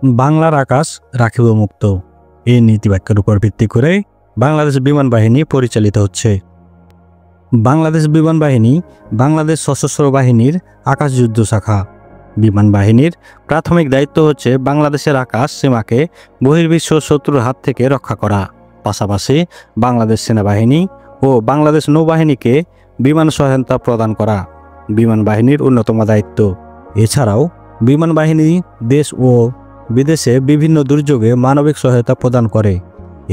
বাংলার আকাশ রাখিব মুক্ত এই নীতিবাক্যের উপর ভিত্তি করে বাংলাদেশ বিমান বাহিনী পরিচালিত হচ্ছে। বাংলাদেশ বিমান বাহিনী বাংলাদেশ সশস্ত্র বাহিনীর আকাশ যুদ্ধ শাখা। বিমান বাহিনীর প্রাথমিক দায়িত্ব হচ্ছে বাংলাদেশের আকাশ সীমাকে বহির্বিশ্ব শত্রুর হাত থেকে রক্ষা করা, পাশাপাশি বাংলাদেশ সেনাবাহিনী ও বাংলাদেশ নৌবাহিনীকে বিমান সহায়তা প্রদান করা বিমান বাহিনীর অন্যতম দায়িত্ব। এছাড়াও বিমান বাহিনী দেশ ও বিদেশে বিভিন্ন দুর্যোগে মানবিক সহায়তা প্রদান করে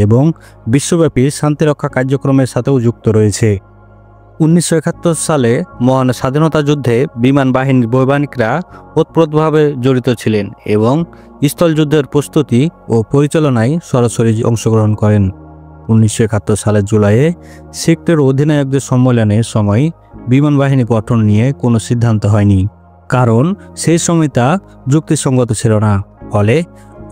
এবং বিশ্বব্যাপী শান্তিরক্ষা কার্যক্রমের সাথেও যুক্ত রয়েছে। 1971 সালে মহান স্বাধীনতা যুদ্ধে বিমান বাহিনীর বৈমানিকরা ওতপ্রোতভাবে জড়িত ছিলেন এবং স্থলযুদ্ধের প্রস্তুতি ও পরিচালনায় সরাসরি অংশগ্রহণ করেন। 1971 সালের জুলাইয়ে সেক্টর অধিনায়কদের সম্মেলনের সময় বিমান বাহিনী গঠন নিয়ে কোনো সিদ্ধান্ত হয়নি, কারণ সেই সময় তা যুক্তিসঙ্গত ছিল না। ফলে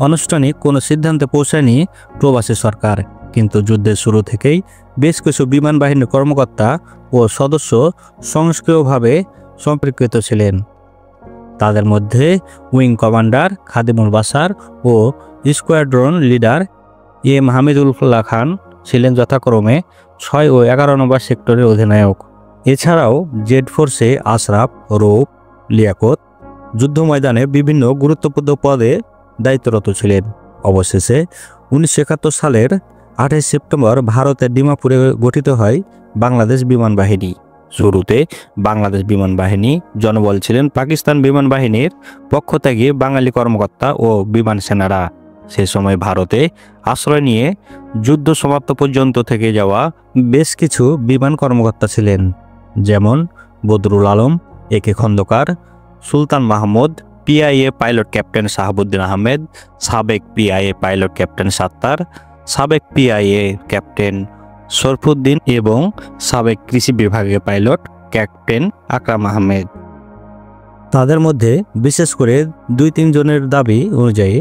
আনুষ্ঠানিক কোনো সিদ্ধান্তে পৌঁছায়নি প্রবাসী সরকার। কিন্তু যুদ্ধের শুরু থেকেই বেশ কিছু বিমান বাহিনীর কর্মকর্তা ও সদস্য সক্রিয়ভাবে সম্পৃক্ত ছিলেন। তাদের মধ্যে উইং কমান্ডার খাদিমুল বাশার ও স্কোয়াড্রন লিডার এম হামিদুল্লাহ খান ছিলেন যথাক্রমে 6 ও 11 নম্বর সেক্টরের অধিনায়ক। এছাড়াও জেড ফোর্সে আশরাফ, রৌফ, লিয়াকত যুদ্ধ ময়দানে বিভিন্ন গুরুত্বপূর্ণ পদে দায়িত্বরত ছিলেন। অবশেষে 1971 সালের 28 সেপ্টেম্বর ভারতের ডিমাপুরে গঠিত হয় বাংলাদেশ বিমান বাহিনী। শুরুতে বাংলাদেশ বিমান বাহিনী জনবল ছিলেন পাকিস্তান বিমান বাহিনীর পক্ষত্যাগী বাঙালি কর্মকর্তা ও বিমান সেনারা। সে সময় ভারতে আশ্রয় নিয়ে যুদ্ধ সমাপ্ত পর্যন্ত থেকে যাওয়া বেশ কিছু বিমান কর্মকর্তা ছিলেন, যেমন Badrul Alam, A K Khandakar, Sultan Mahmud, PIA pilot captain Shahabuddin Ahmed, সাবেক পিআইএ পাইলট ক্যাপ্টেন সাত্তার, সাবেক পিআইএ ক্যাপ্টেন শরফুদ্দিন এবং সাবেক কৃষি বিভাগের পাইলট ক্যাপ্টেন আকরাম আহমেদ। তাদের মধ্যে বিশেষ করে 2-3 জনের দাবি অনুযায়ী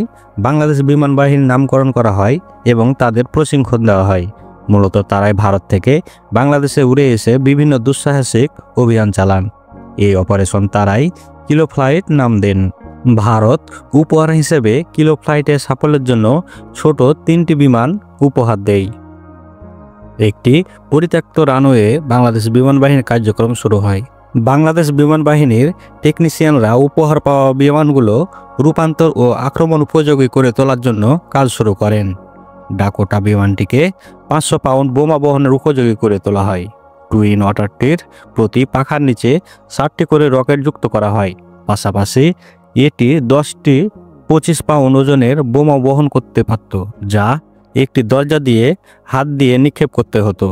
বাংলাদেশ বিমান বাহিনীর নামকরণ করা হয় এবং তাদের প্রশিক্ষণ দেওয়া হয়। মূলত তারাই ভারত থেকে বাংলাদেশে উড়ে এসে বিভিন্ন দুঃসাহসিক অভিযান চালান। এই অপারেশন তারাই কিলো ফ্লাইট নাম দেন। ভারত উপহার হিসেবে কিলো ফ্লাইটের সাফল্যের জন্য ছোট 3টি বিমান উপহার দেয়। একটি পরিত্যক্ত রানওয়ে বাংলাদেশ বিমান বাহিনীর কার্যক্রম শুরু হয়। বাংলাদেশ বিমান বাহিনীর টেকনিশিয়ানরা উপহার পাওয়া বিমানগুলো রূপান্তর ও আক্রমণ উপযোগী করে তোলার জন্য কাজ শুরু করেন। ডাকোটা বিমানটিকে 500 পাউন্ড বোমা বহনের উপযোগী করে তোলা হয়। টুইন ওয়াটারটির প্রতি পাখার নিচে 7টি করে রকেট যুক্ত করা হয়। পাশাপাশি এটি 10টি 25 পাউন্ড ওজনের বোমা বহন করতে পারত, যা একটি দরজা দিয়ে হাত দিয়ে নিক্ষেপ করতে হতো।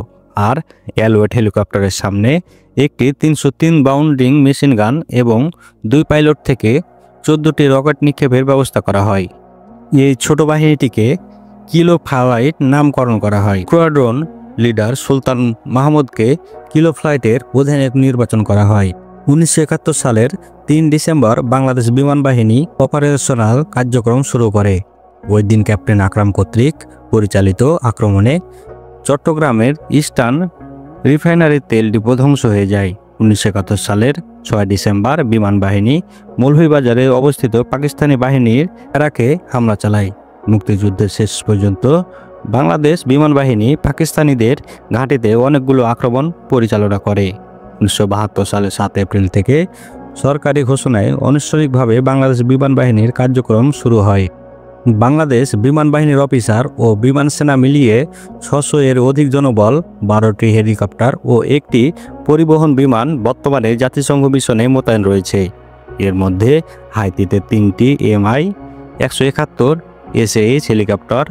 আর এলওয়েট হেলিকপ্টারের সামনে একটি 303 বাউন্ডিং মেশিন গান এবং 2 পাইলট থেকে 14টি রকেট নিক্ষেপের ব্যবস্থা করা হয়। এই ছোট বাহিনীটিকে কিলো ফ্লাইট নামকরণ করা হয়। স্কোয়াড্রন লিডার সুলতান মাহমুদকে কিলো ফ্লাইটের অধিনায়ক নির্বাচন করা হয়। 1971 সালের 3 ডিসেম্বর বাংলাদেশ বিমান বাহিনী অপারেশনাল কার্যক্রম শুরু করে। ওই দিন ক্যাপ্টেন আকরাম কর্তৃক পরিচালিত আক্রমণে চট্টগ্রামের ইস্টার্ন রিফাইনারির তেল ডিপো ধ্বংস হয়ে যায়। 1971 সালের 6 ডিসেম্বর বিমান বাহিনী মৌলভীবাজারে অবস্থিত পাকিস্তানি বাহিনীর এরাকে হামলা চালায়। মুক্তিযুদ্ধের শেষ পর্যন্ত বাংলাদেশ বিমান বাহিনী পাকিস্তানিদের ঘাঁটিতে অনেকগুলো আক্রমণ পরিচালনা করে। 1972 সালের 7 এপ্রিল থেকে সরকারি ঘোষণায় আনুষ্ঠানিকভাবে বাংলাদেশ বিমান বাহিনীর কার্যক্রম শুরু হয়। বাংলাদেশ বিমান বাহিনীর অফিসার ও বিমান সেনা মিলিয়ে 600 এর অধিক জনবল, 12টি হেলিকপ্টার ও একটি পরিবহন বিমান বর্তমানে জাতিসংঘ মিশনে মোতায়েন রয়েছে। এর মধ্যে হাইতিতে 3টি MI-171 SAH হেলিকপ্টার,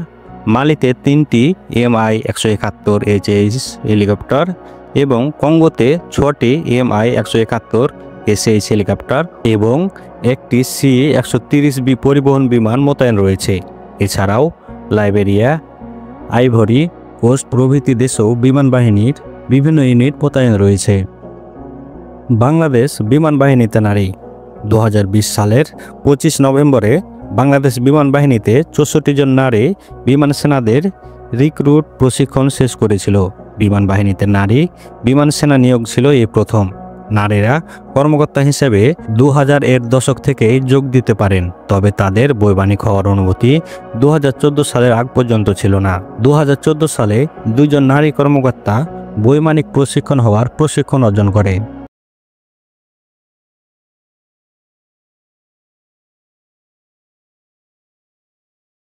মালিতে 3টি MI-171 HH হেলিকপ্টার এবং কঙ্গোতে 6টি MI-171 SAH হেলিকপ্টার এবং একটি C-130B পরিবহন বিমান মোতায়েন রয়েছে। এছাড়াও লাইবেরিয়া, আইভরি কোস্ট প্রভৃতি দেশেও বিমান বাহিনীর বিভিন্ন ইউনিট মোতায়েন রয়েছে। বাংলাদেশ বিমান বাহিনীতে নারী। 2020 সালের 25 নভেম্বরে বাংলাদেশ বিমান বাহিনীতে 64 জন নারী বিমান সেনাদের রিক্রুট প্রশিক্ষণ শেষ করেছিল। বিমান বাহিনীতে নারী বিমান সেনা নিয়োগ ছিল এই প্রথম। নারীরা কর্মকর্তা হিসেবে 2000 এর দশক থেকেই যোগ দিতে পারেন, তবে তাদের বৈমানিক হওয়ার অনুমতি 2014 সালের আগ পর্যন্ত ছিল না। 2014 সালে 2 জন নারী কর্মকর্তা বৈমানিক প্রশিক্ষণ হওয়ার প্রশিক্ষণ অর্জন করে।